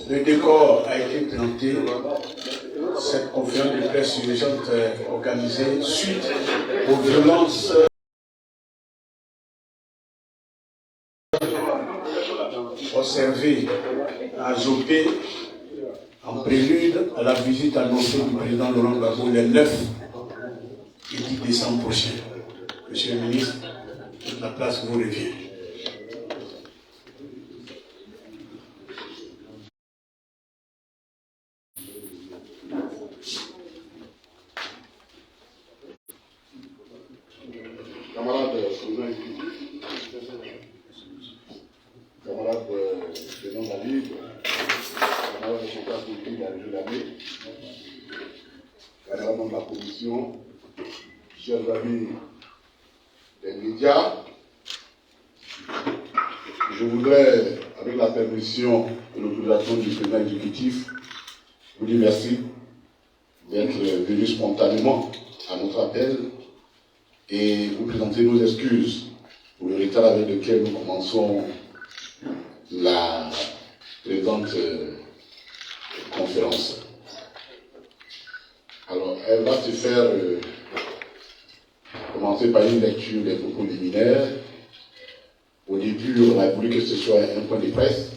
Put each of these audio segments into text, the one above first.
Le décor a été planté. Cette conférence de presse urgente organisée suite aux violences observées à Zopé en prélude à la visite annoncée du président Laurent Gbagbo le 9 et 10 décembre prochain. Monsieur le ministre, la place vous revient. Camarades président de la Ligue, camarades responsables politiques de la région d'Amé, camarades membres de la commission, chers amis des médias, je voudrais, avec la permission et l'autorisation du président exécutif, vous dire merci d'être venu spontanément à notre appel et vous présenter nos excuses pour le retard avec lequel nous commençons la présente conférence. Alors, elle va se faire commencer par une lecture des propos liminaires. Au début, on a voulu que ce soit un point de presse,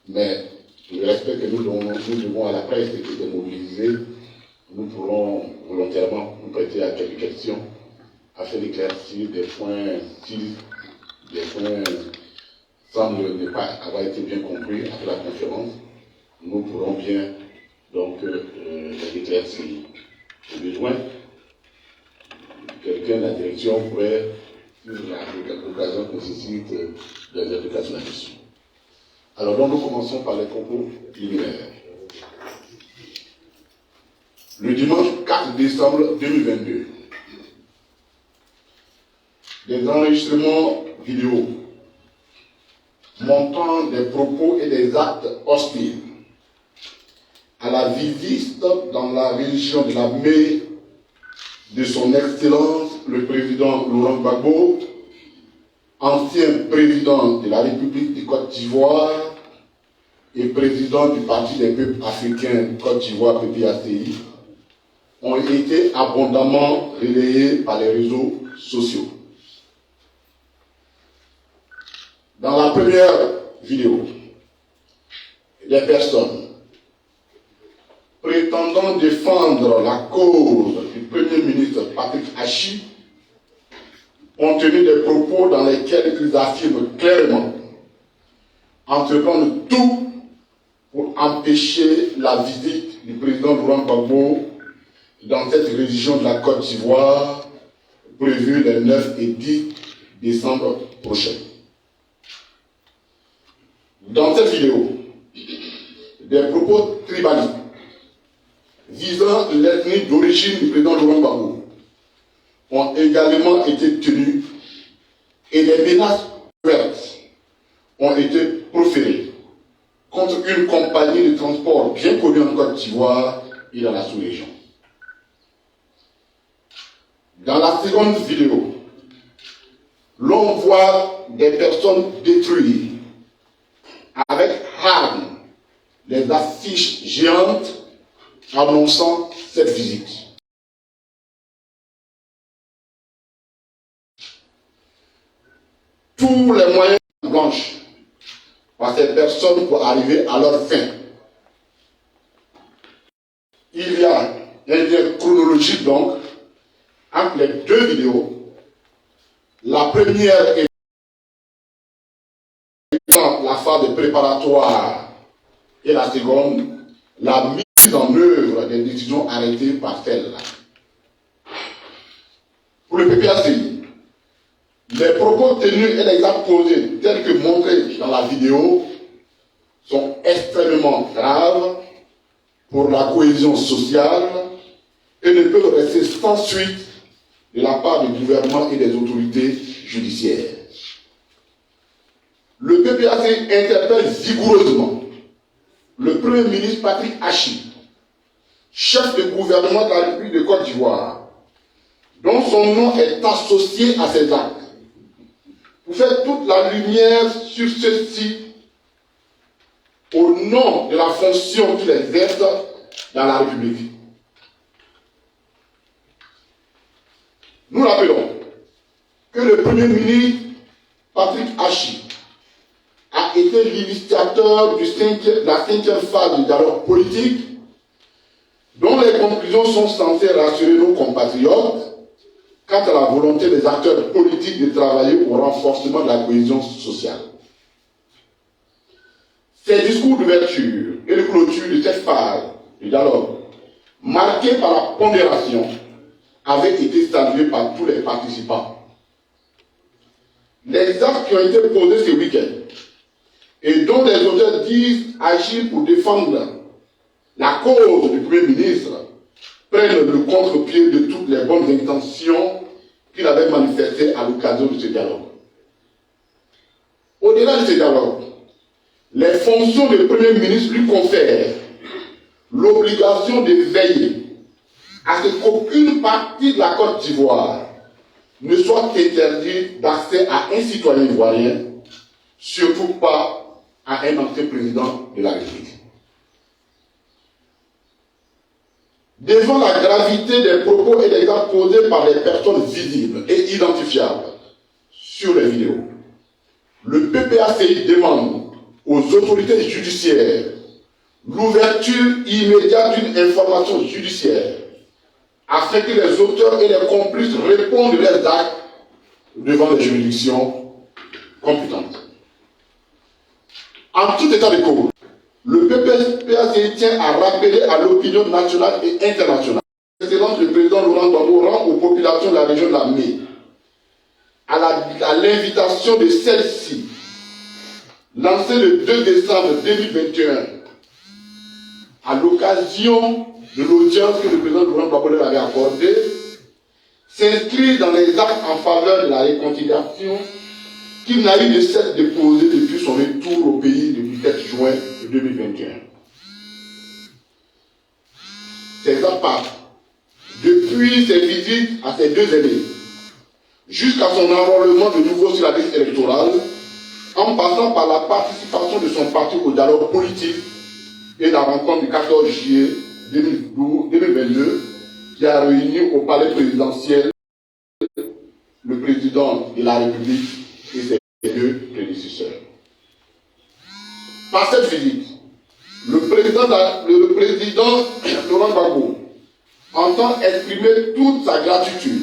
mais le respect que nous devons à la presse et qui est mobilisée, nous pourrons volontairement nous prêter à quelques questions afin d'éclaircir des points semblent ne pas avoir été bien compris après la conférence. Nous pourrons bien donc les éclaircir. Au besoin, quelqu'un de la direction pourrait, sur l'occasion qu'on suscite, des applications de la question. Alors donc nous commençons par les propos liminaires. Le dimanche 4 décembre 2022, des enregistrements vidéo montrant des propos et des actes hostiles à la visite dans la région de la Mée de son Excellence le président Laurent Gbagbo, ancien président de la République de Côte d'Ivoire et président du Parti des peuples africains Côte d'Ivoire PPACI, ont été abondamment relayés par les réseaux sociaux. Dans la première vidéo, des personnes prétendant défendre la cause du Premier ministre Patrick Achi ont tenu des propos dans lesquels ils affirment clairement entreprendre tout pour empêcher la visite du président Laurent Gbagbo dans cette région de la Côte d'Ivoire prévue les 9 et 10 décembre prochains. Dans cette vidéo, des propos tribalistes visant l'ethnie d'origine du président Laurent Gbagbo ont également été tenus et des menaces ouvertes ont été proférées contre une compagnie de transport bien connue en Côte d'Ivoire et dans la sous-région. Dans la seconde vidéo, l'on voit des personnes détruire avec armes les affiches géantes annonçant cette visite. Tous les moyens blanches par ces personnes pour arriver à leur fin. Il y a un lien chronologique donc entre les deux vidéos. La première est la phase préparatoire et la seconde, la mise en œuvre des décisions arrêtées par celle-là. Pour le PPACI, les propos tenus et les actes posés tels que montrés dans la vidéo sont extrêmement graves pour la cohésion sociale et ne peuvent rester sans suite de la part du gouvernement et des autorités judiciaires. Le PPACI interpelle vigoureusement le Premier ministre Patrick Achi, chef de gouvernement de la République de Côte d'Ivoire, dont son nom est associé à ces actes, pour faire toute la lumière sur ceci au nom de la fonction qu'il exerce dans la République. Nous rappelons que le Premier ministre Patrick Hachi a été l'initiateur de la 5e phase du dialogue politique, dont les conclusions sont censées rassurer nos compatriotes quant à la volonté des acteurs politiques de travailler au renforcement de la cohésion sociale. Ces discours d'ouverture et de clôture de cette phase du dialogue, marqués par la pondération, avaient été salués par tous les participants. Les actes qui ont été posés ce week-end et dont les auteurs disent agir pour défendre la cause du Premier ministre prennent le contre-pied de toutes les bonnes intentions qu'il avait manifestées à l'occasion de ce dialogue. Au-delà de ce dialogue, les fonctions du Premier ministre lui confèrent l'obligation de veiller à ce qu'aucune partie de la Côte d'Ivoire ne soit interdite d'accès à un citoyen ivoirien, surtout pas à un ancien président de la République. Devant la gravité des propos et des actes posés par les personnes visibles et identifiables sur les vidéos, le PPACI demande aux autorités judiciaires l'ouverture immédiate d'une information judiciaire afin que les auteurs et les complices répondent de leurs actes devant les juridictions compétentes. En tout état de cause, le PPACI tient à rappeler à l'opinion nationale et internationale l'excellence du président Laurent Gbagbo rend aux populations de la région de la Mé, à l'invitation de celle-ci, lancée le 2 décembre 2021, à l'occasion de l'audience que le président Laurent Gbagbo leur avait accordée, s'inscrit dans les actes en faveur de la réconciliation qu'il n'a eu de cesse de poser depuis son retour au pays le 17 juin 2021. Ces actes, depuis ses visites à ces 2 aînés, jusqu'à son enrôlement de nouveau sur la liste électorale, en passant par la participation de son parti au dialogue politique et la rencontre du 14 juillet 2022 qui a réuni au palais présidentiel le président de la République et ses 2 prédécesseurs. Par cette visite, le président Laurent Gbagbo entend exprimer toute sa gratitude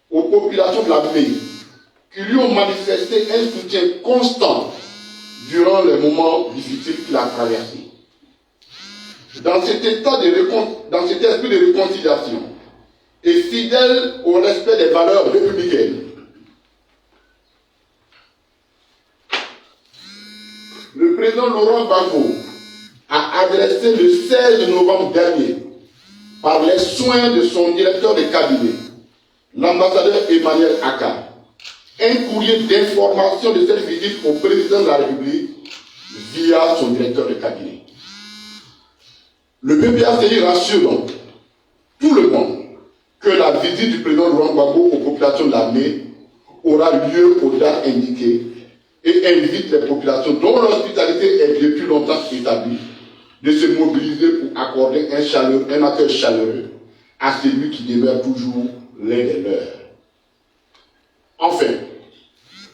aux populations de la Mé qui lui ont manifesté un soutien constant durant les moments difficiles qu'il a traversés. Dans cet esprit de réconciliation et fidèle au respect des valeurs républicaines, le président Laurent Gbagbo a adressé le 16 novembre dernier, par les soins de son directeur de cabinet, l'ambassadeur Emmanuel Aka, un courrier d'information de cette visite au président de la République via son directeur de cabinet. Le PPACI rassure donc tout le monde que la visite du président Laurent Gbagbo aux populations de l'armée aura lieu aux dates indiquées et invite les populations dont l'hospitalité est depuis longtemps établie de se mobiliser pour accorder un accueil chaleureux à celui qui demeure toujours l'un des leurs. Enfin,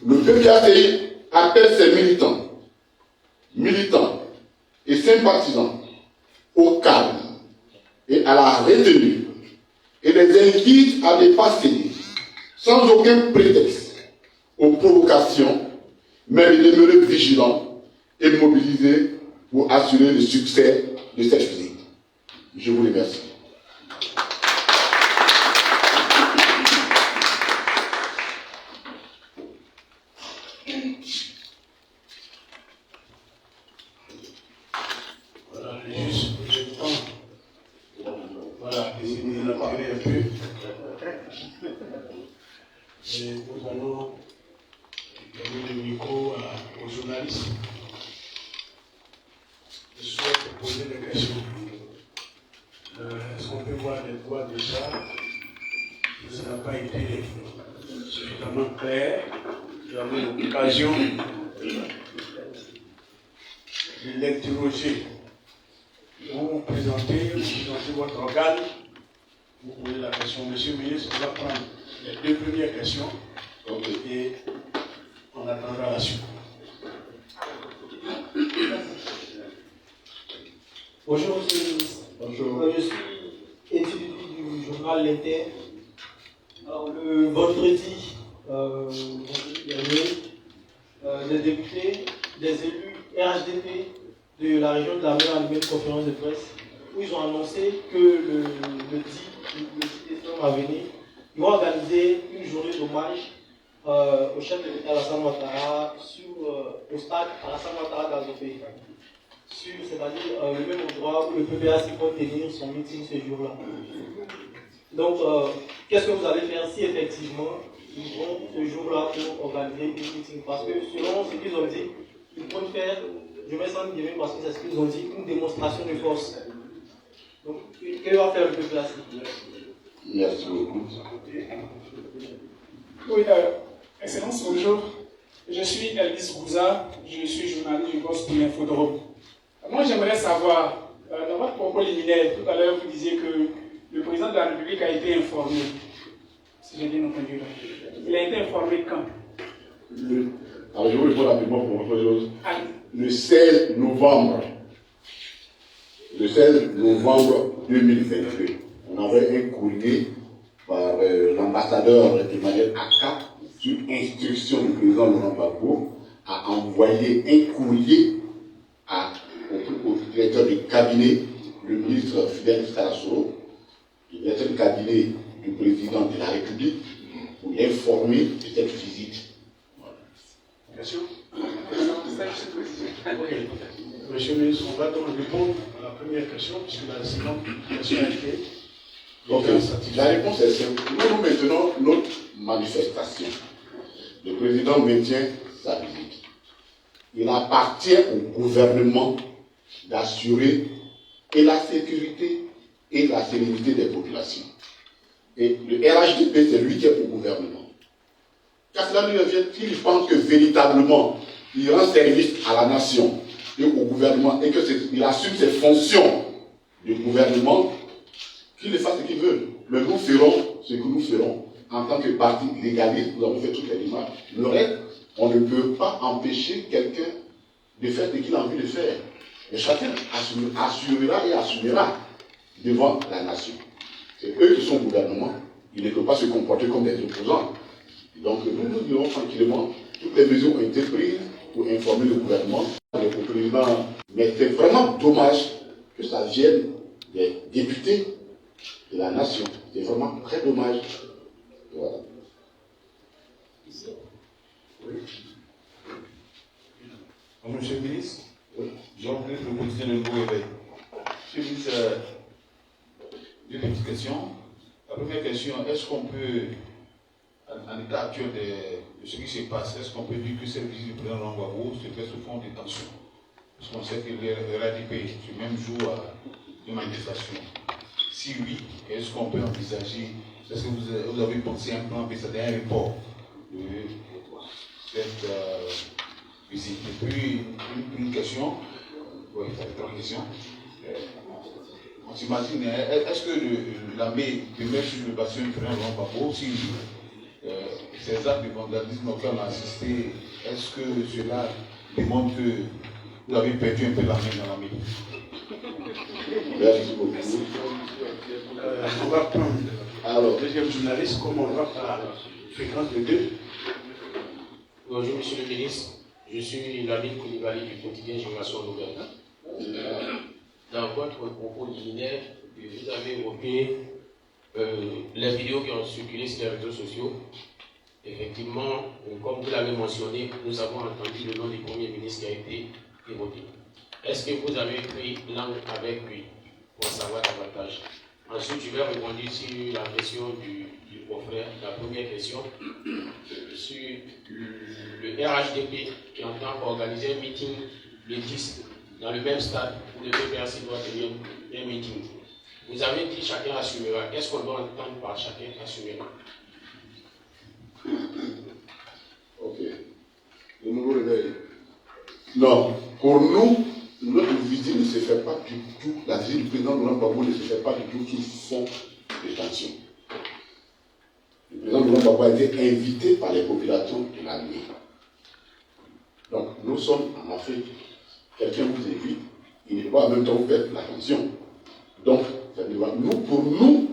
le PPACI appelle ses militants et sympathisants au calme et à la retenue et les invite à ne pas céder sans aucun prétexte aux provocations, mais de demeurer vigilants et mobilisés pour assurer le succès de cette visite. Je vous remercie. Voilà, juste le temps. Voilà, essayez de l'attirer un peu. Et nous allons donner le micro aux journalistes. Je souhaite poser des questions. Est-ce qu'on peut voir les doigts déjà? ça n'a pas été suffisamment clair. J'avais l'occasion de l'interroger. Vous vous présentez votre organe, vous posez la question. Monsieur le ministre, on va prendre les deux premières questions et on attendra la suite. Bonjour Monsieur le ministre. Bonjour. Je suis étudiant du journal L'Inter. Alors, le vendredi dernier, des députés, des élus RHDP de la région de la mer ont animé une conférence de presse où ils ont annoncé que le 10 décembre à venir, ils vont organiser une journée d'hommage au chef de l'État Alassane Ouattara au stade Alassane Ouattara d'Azopé. C'est-à-dire le même endroit où le PPAC peut tenir son meeting ce jour-là. Donc, qu'est-ce que vous allez faire si effectivement ils vont ce jour-là pour organiser une meeting? Parce que selon ce qu'ils ont dit, ils vont faire, je mets ça en guillemets parce que c'est ce qu'ils ont dit, une démonstration de force. Donc, que va faire le PPAC? Merci beaucoup. Oui, Excellence, bonjour. Je suis Elvis Gouza, je suis journaliste du Boss pour l'Infodrome. Moi, j'aimerais savoir, dans votre propos liminaire, tout à l'heure, vous disiez que le président de la République a été informé. Si j'ai bien entendu. Il a été informé quand? Alors, je vous réponds rapidement pour autre chose. Le 16 novembre 2022, on avait un courrier par l'ambassadeur Emmanuel Aka, sur instruction du président Laurent Gbagbo, a envoyé un courrier au directeur du cabinet, le ministre Fidel Sarasoro, le directeur du cabinet du président de la République, pour l'informer de cette visite. Voilà. Question? Monsieur le ministre, on va donc répondre à la première question, puisque la seconde question a été. Donc, la réponse est simple. Nous maintenons notre manifestation. Le président maintient sa visite. Il appartient au gouvernement d'assurer et la sécurité et la sérénité des populations. Et le RHDP, c'est lui qui est au gouvernement. Car cela lui revient qu'il pense que véritablement, il rend service à la nation et au gouvernement et qu'il assume ses fonctions de gouvernement, qu'il fasse ce qu'il veut. Mais nous ferons ce que nous ferons. En tant que parti légaliste, nous avons fait toutes les démarches. Le reste, on ne peut pas empêcher quelqu'un de faire ce qu'il a envie de faire. Mais chacun assurera et assumera devant la nation. C'est eux qui sont au gouvernement. Ils ne peuvent pas se comporter comme des opposants. Donc nous dirons tranquillement, toutes les mesures ont été prises pour informer le gouvernement, le président. Mais c'est vraiment dommage que ça vienne des députés de la nation. C'est vraiment très dommage. Voilà. Oui. Monsieur le ministre, Oui. Jean-Claude, le quotidien de Nouveau Éveil. Monsieur le ministre, deux petites questions. La première question, est-ce qu'on peut, en état actuel de ce qui se passe, est-ce qu'on peut dire que cette visite du président Laurent Gbagbo se fait sous fond de tension? Parce qu'on sait que le RADP, ce même jour, une manifestation. Si oui, est-ce qu'on peut envisager, est-ce que vous avez pensé à un plan, un report de cette visite? Et puis, une question, oui, ça fait une question. On s'imagine, est-ce que l'armée demeure sur le bastion du président Laurent Gbagbo? Si ces actes de vandalisme auxquels on a assisté, est-ce que cela démontre que vous avez perdu un peu l'armée dans l'armée? Merci beaucoup. On va prendre Alors, le deuxième journaliste, comme on va par fréquence de deux. Bonjour Monsieur le ministre, je suis Lamine Koulibaly du quotidien Génération Nouvelle. Dans votre propos liminaire, vous avez évoqué les vidéos qui ont circulé sur les réseaux sociaux. Effectivement, comme vous l'avez mentionné, nous avons entendu le nom du Premier ministre qui a été évoqué. Est-ce que vous avez pris langue avec lui pour en savoir davantage? Ensuite, je vais répondre sur la question du confrère. La première question, sur le RHDP qui entend organiser un meeting le 10 dans le même stade où le PPAC doit tenir un meeting. Vous avez dit chacun assumera. Qu'est-ce qu'on doit entendre par chacun assumera? Ok. Le nouveau réveil. Non, pour nous, notre visite ne se fait pas du tout, la visite du président Laurent Gbagbo ne se fait pas du tout sous fond de tension. Le président Laurent Gbagbo a été invité par les populations de la nuit. Donc, nous sommes en Afrique. Quelqu'un vous invite, il n'est pas en même temps vous faites l'attention. Donc, pour nous,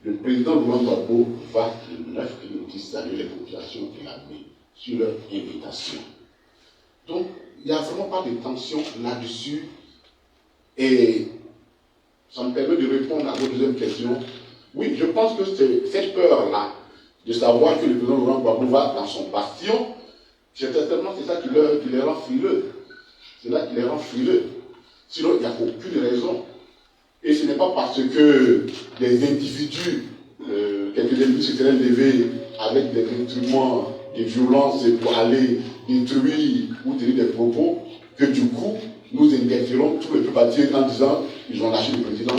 le président Laurent Gbagbo va le 9 et le 10 saluer les populations de la nuit sur leur invitation. Donc, il n'y a vraiment pas de tension là-dessus. Et ça me permet de répondre à votre deuxième question. Oui, je pense que cette peur-là, de savoir que le président Laurent Gbagbo va dans son bastion, c'est certainement ça qui les rend frileux. C'est là qui les rend frileux. Sinon, il n'y a aucune raison. Et ce n'est pas parce que des individus, quelques individus se seraient levés avec des instruments de violence pour aller détruire ou tenir des propos, que du coup, nous interférons tout le peuple entier en disant ils ont lâché le président.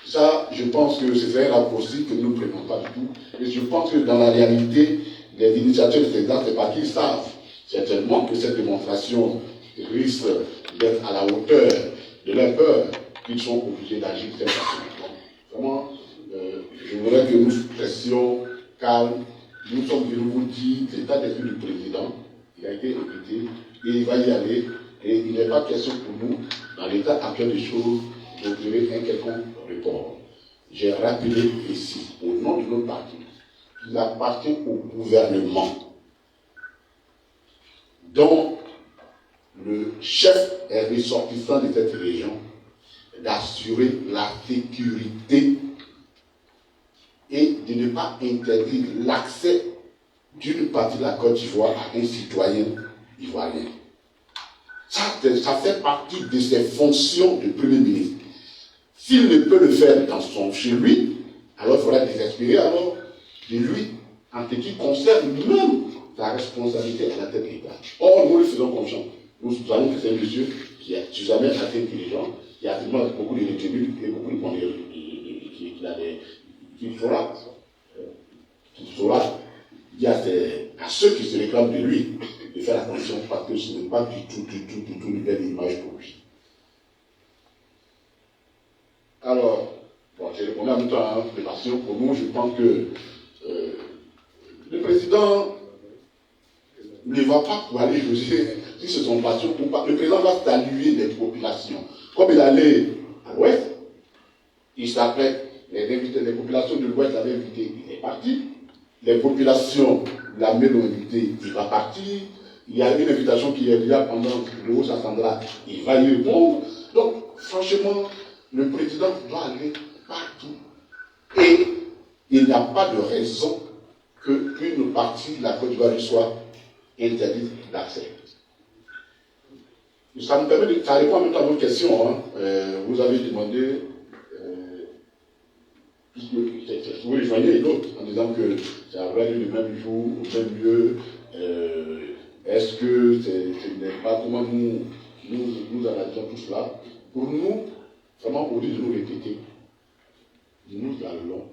Ça, je pense que c'est un raccourci que nous ne prenons pas du tout. Et je pense que dans la réalité, les initiateurs de ces actes, c'est parce qu'ils savent certainement que cette démonstration risque d'être à la hauteur de leur peur, qu'ils sont obligés d'agir de cette façon. Vraiment, je voudrais que nous restions calmes. Nous sommes venus vous dire l'état d'esprit du président. Il a été invité et il va y aller. Et il n'est pas question pour nous, dans l'état actuel des choses, d'opérer un quelconque report. J'ai rappelé ici, au nom de notre parti, qu'il appartient au gouvernement, dont le chef est ressortissant de cette région, d'assurer la sécurité et de ne pas interdire l'accès d'une partie de la Côte d'Ivoire à un citoyen ivoirien. Ça fait partie de ses fonctions de Premier ministre. S'il ne peut le faire chez lui, alors il faudra désespérer alors de lui, en ce qui concerne même sa responsabilité à la tête de l'État. Or, nous lui faisons confiance. Nous savons que c'est un monsieur qui est suffisamment assez intelligent, qui a beaucoup de retenue et beaucoup de conneries, qui saura dire à ceux qui se réclament de lui de faire attention parce que ce n'est pas du tout une belle image pour lui. Alors, bon, j'ai répondu en même temps de passion. Pour nous, je pense que le président ne va pas pour aller juger si c'est son passion ou pas. Le président va saluer les populations. Comme il allait à l'ouest, il s'appelait, les populations de l'ouest l'avaient invité, il est parti. Les populations l'avaient invité, il va partir. Il y a une invitation qui est là pendant le haut s'attendra, il va y répondre. Donc, franchement, le président doit aller partout. Et il n'y a pas de raison qu'une partie de la Côte d'Ivoire soit interdite d'accès. Ça me permet de. Ça répond en même temps à votre question. Hein. Vous avez demandé. Vous rejoignez l'autre en disant que ça aurait lieu le même jour, au même lieu. Est-ce que ce n'est pas comment nous analysons tout cela? Pour nous, vraiment, au lieu de nous répéter, nous allons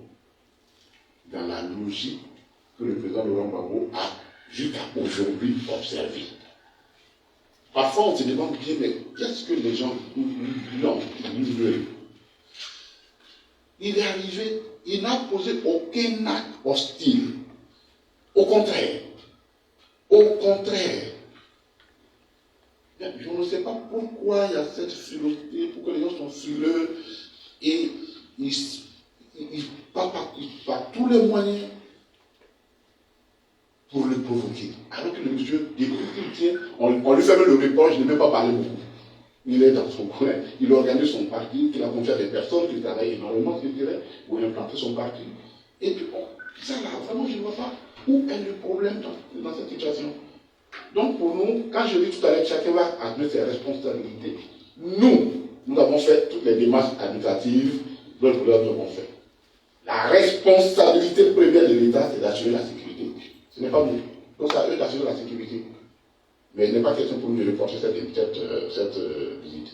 dans la logique que le président Laurent Gbagbo a jusqu'à aujourd'hui observé. Parfois, on se demande bien, mais qu'est-ce que les gens nous veulent? Il est arrivé, il n'a posé aucun acte hostile. Au contraire. Au contraire. Je ne sais pas pourquoi il y a cette frilosité, pourquoi les gens sont frileux et ils parlent par tous les moyens pour le provoquer. Alors que le monsieur, depuis qu'il tient, on lui fait même le reproche, il ne même pas parler beaucoup. Il est dans son coin, il organise son parti, il a confié à des personnes qui travaillent énormément, je dirais, pour implanter son parti. Et puis, ça là, vraiment, je ne vois pas où est le problème dans cette situation. Donc, pour nous, quand je dis tout à l'heure, chacun va admettre ses responsabilités. Nous avons fait toutes les démarches administratives dont nous avons fait. La responsabilité première de l'État, c'est d'assurer la sécurité. Ce n'est pas nous. Donc, c'est à eux d'assurer la sécurité. Mais il n'est pas question pour nous de reporter cette visite.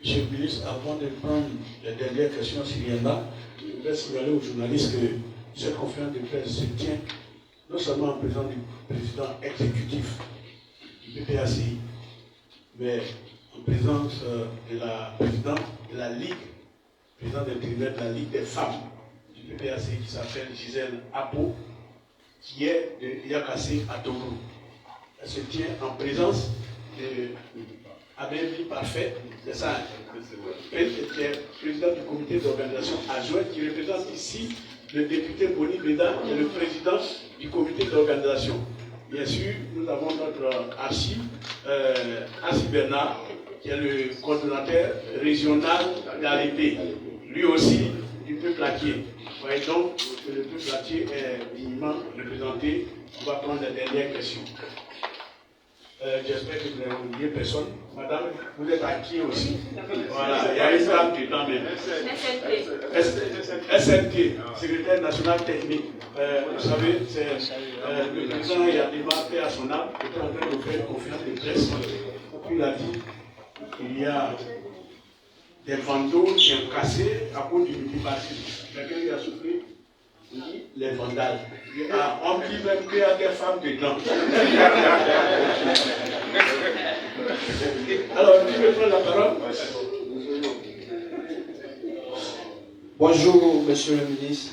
Monsieur le ministre, avant de prendre les dernières questions s'il y en a, je voudrais signaler aux journalistes que cette conférence de presse se tient non seulement en présence du président exécutif du PPACI, mais en présence de la présidente de la Ligue, présidente intérimaire de la Ligue des femmes du PPACI qui s'appelle Gisèle Apo, qui est de Yakassé à Togo. Elle se tient en présence de Abel Parfait, c'est ça, qui est président du comité d'organisation adjoint, qui représente ici le député Boni Beda, qui est le président du comité d'organisation. Bien sûr, nous avons notre Archie Bernard, qui est le coordonnateur régional d'Alépé, lui aussi du peuple laquier. Vous voyez donc que le peuple laquier est dignement représenté. On va prendre la dernière question. J'espère que vous n'avez oublié personne. Madame, vous êtes à qui aussi? Voilà, il y a une femme dedans même. SNT, secrétaire national technique. Vous savez, c'est le président Yadima fait à son âme, qui est en train de faire une conférence de presse. Il a dit qu'il y a des vandaux qui ont cassé à cause du multipartisme. Quelqu'un qui a souffert? Oui, les vandales. On dit même qu'il y a des femmes dedans. Alors, tu veux prendre la parole? Bonjour, monsieur le ministre.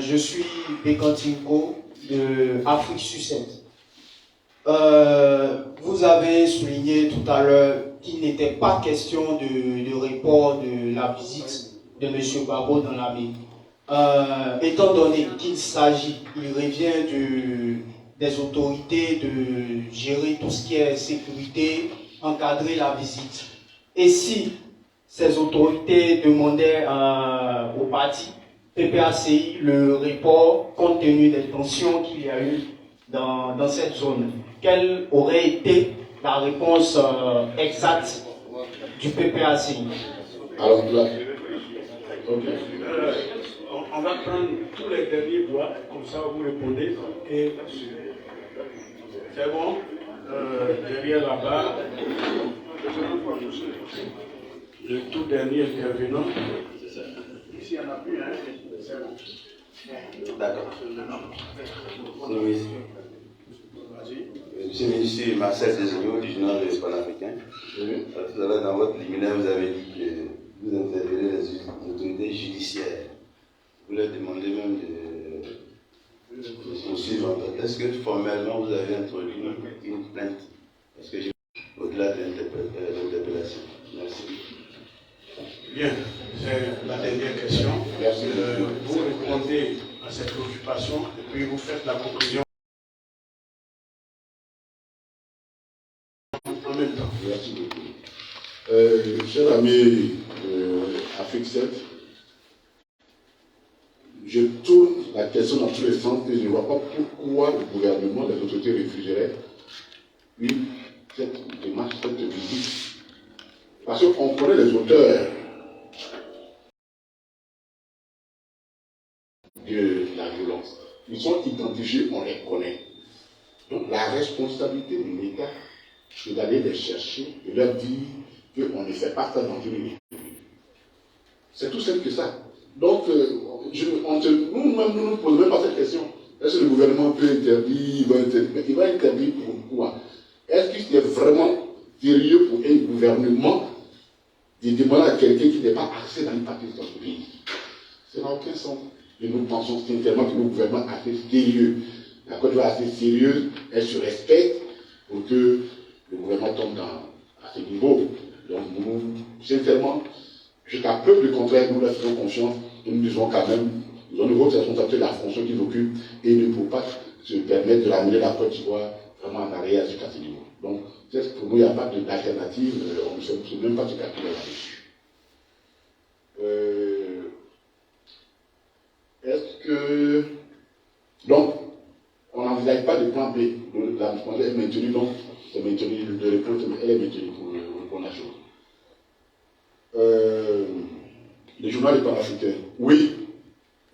Je suis Bekantinko de Afrique Succède. Vous avez souligné tout à l'heure qu'il n'était pas question de report de la visite de M. Gbagbo dans l'armée. Étant donné qu'il s'agit, il revient des autorités de gérer tout ce qui est sécurité, encadrer la visite. Et si ces autorités demandaient au parti PPACI le report compte tenu des tensions qu'il y a eu dans cette zone, quelle aurait été la réponse exacte du PPACI? Alors là, okay. On va prendre tous les derniers doigts, comme ça vous répondez. Et c'est bon, derrière là-bas, le tout dernier intervenant. Ici, il n'y en a plus, hein? C'est bon. D'accord. Oui. Monsieur le ministre, Marcel Designo, du journal de Pan-Africain. Tout à l'heure, dans votre liminaire, vous avez dit que vous intervenez les autorités judiciaires. Vous leur demandez même de poursuivre. Est-ce que formellement vous avez introduit une plainte? Parce que j'ai au-delà de l'interpellation. Merci. Bien, c'est la dernière question. Merci. Vous répondez à cette préoccupation et puis vous faites la conclusion en même temps. Merci beaucoup. Cher ami Afrique 7, je tourne la question dans tous les sens et je ne vois pas pourquoi le gouvernement, les autorités refuseraient cette démarche, cette visite. Parce qu'on connaît les auteurs de la violence. Ils sont identifiés, on les connaît. Donc la responsabilité de l'État, c'est d'aller les chercher et leur dire qu'on ne fait pas ça dans une République. C'est tout simple que ça. Donc, nous-mêmes, nous ne posons même pas cette question. Est-ce que le gouvernement peut interdire? Il va interdire pourquoi? Est-ce que c'est vraiment sérieux pour un gouvernement de demander à quelqu'un qui n'est pas accès dans une partie de son pays? Ça n'a aucun sens. Et nous pensons sincèrement que le gouvernement est assez sérieux. La Côte d'Ivoire est assez sérieuse, elle se respecte pour que le gouvernement tombe à ce niveau. Donc, nous, sincèrement, jusqu'à peu de contraire, nous leur faisons confiance et nous disons quand même, ils ont une grosse responsabilité de la fonction qu'ils occupent et ils ne peuvent pas se permettre de ramener la Côte d'Ivoire vraiment en arrière jusqu'à ce niveau. Donc, pour nous, il n'y a pas d'alternative, on ne sait même pas ce calculer là-dessus. Est-ce que. Donc, on n'envisage pas de plan B. La réponse est maintenue, donc, c'est maintenu, de réponse, elle est maintenue pour la chose. Le journal est panafricain. Oui,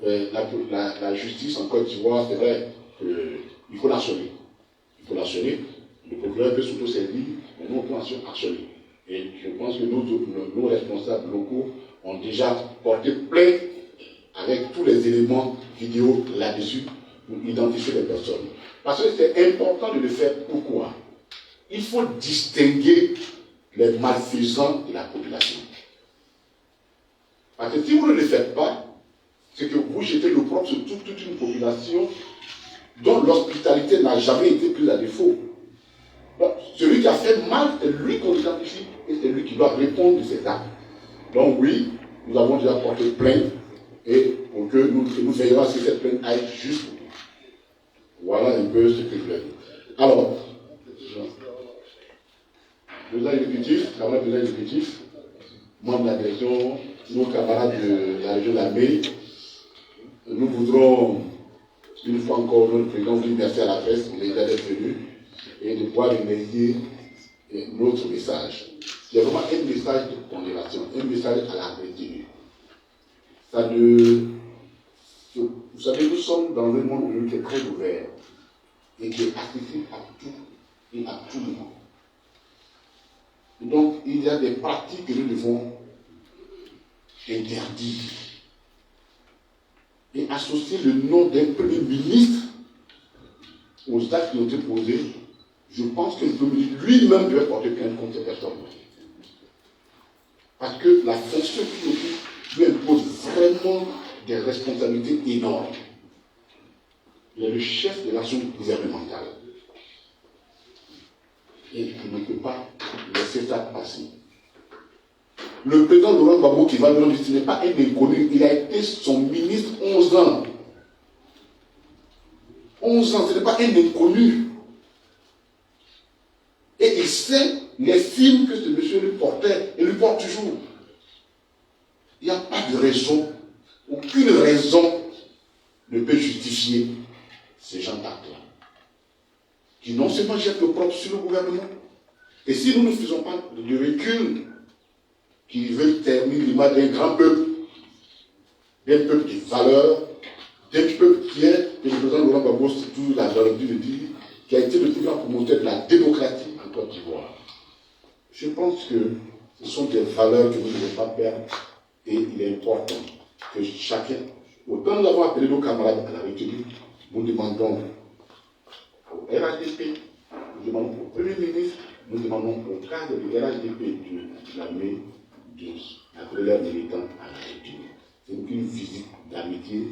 la justice en Côte d'Ivoire, c'est vrai qu'il faut l'actionner. Il faut l'actionner. Le procureur peut s'auto-servir, mais nous, on peut actionner. Et je pense que nos responsables locaux ont déjà porté plainte avec tous les éléments vidéo là-dessus pour identifier les personnes. Parce que c'est important de le faire. Pourquoi? Il faut distinguer les malfaisants de la population. Parce que si vous ne le faites pas, c'est que vous jetez le propre sur toute une population dont l'hospitalité n'a jamais été prise à défaut. Donc, celui qui a fait mal, c'est lui qu'on identifie et c'est lui qui doit répondre de ses actes. Donc oui, nous avons déjà porté plainte et pour que nous veillerons à ce que cette plainte aille jusqu'au bout. Voilà un peu ce que je voulais dire. Alors, président exécutif, membres de la direction, nos camarades de la région de la Mée, nous voudrons, une fois encore, notre président vous remercier à la presse pour les d'être venus et de pouvoir remercier notre message. C'est vraiment un message de pondération, un message à la retenue. Vous savez, nous sommes dans un monde qui est très ouvert et qui est accessible à tout et à tout le monde. Donc, il y a des pratiques que nous devons interdire. Et associer le nom d'un premier ministre aux actes qui ont été posés, je pense que le premier ministre lui-même devait porter plainte contre ces personnes. Parce que la fonction qu'il occupe lui impose vraiment des responsabilités énormes. Il est le chef de l'action gouvernementale. Et il ne peut pas laisser ça passer. Le président Laurent Gbagbo qui va le rendre, ce n'est pas un inconnu. Il a été son ministre 11 ans. 11 ans, ce n'est pas un inconnu. Et il sait les films que ce monsieur lui portait et lui porte toujours. Il n'y a pas de raison, aucune raison ne peut justifier ces gens d'actes-là. Qui non seulement jettent le propre sur le gouvernement, et si nous ne faisons pas de recul, qui veulent terminer l'image d'un grand peuple de valeurs, d'un peuple qui est, et le président Laurent Gbagbo, c'est toujours la vérité de dire, qui a été le plus grand promoteur de la démocratie en Côte d'Ivoire. Je pense que ce sont des valeurs que nous ne devons pas perdre, et il est important que chacun, autant nous avons appelé nos camarades à la retenue, nous demandons au RHDP, nous demandons au Premier ministre, nous demandons au cadre du RHDP de l'armée, de la leur militant à la retenue. C'est une visite d'amitié,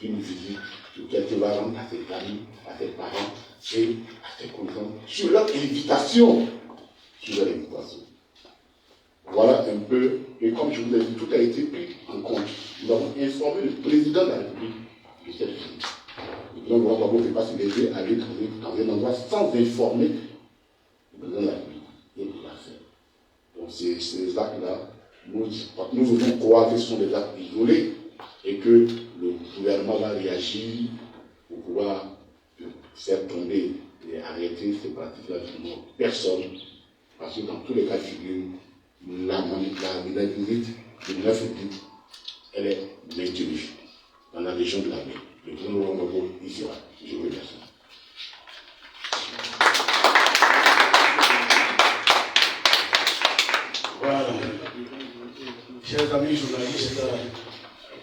une visite que quelqu'un va rendre à ses amis, à ses parents et à ses cousins, sur leur invitation. Voilà un peu, et comme je vous l'ai dit, tout a été pris en compte. Nous avons informé le président de la République de cette visite. Le président Laurent Gbagbo ne peut pas se lever à aller dans un endroit sans informer le président de la République. Il l'a fait. Donc ces actes-là, nous voulons croire que ce sont des actes isolés et que le gouvernement va réagir pour pouvoir faire tomber et arrêter ces pratiques-là qui n'ont personne. Parce que dans tous les cas de figure, la visite de 9 août, elle est maintenue dans la région de la Mée. Le président Laurent Gbagbo y sera. Je vous remercie. Voilà. Chers amis journalistes,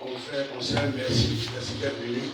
confrères, conseillers, merci d'être venus.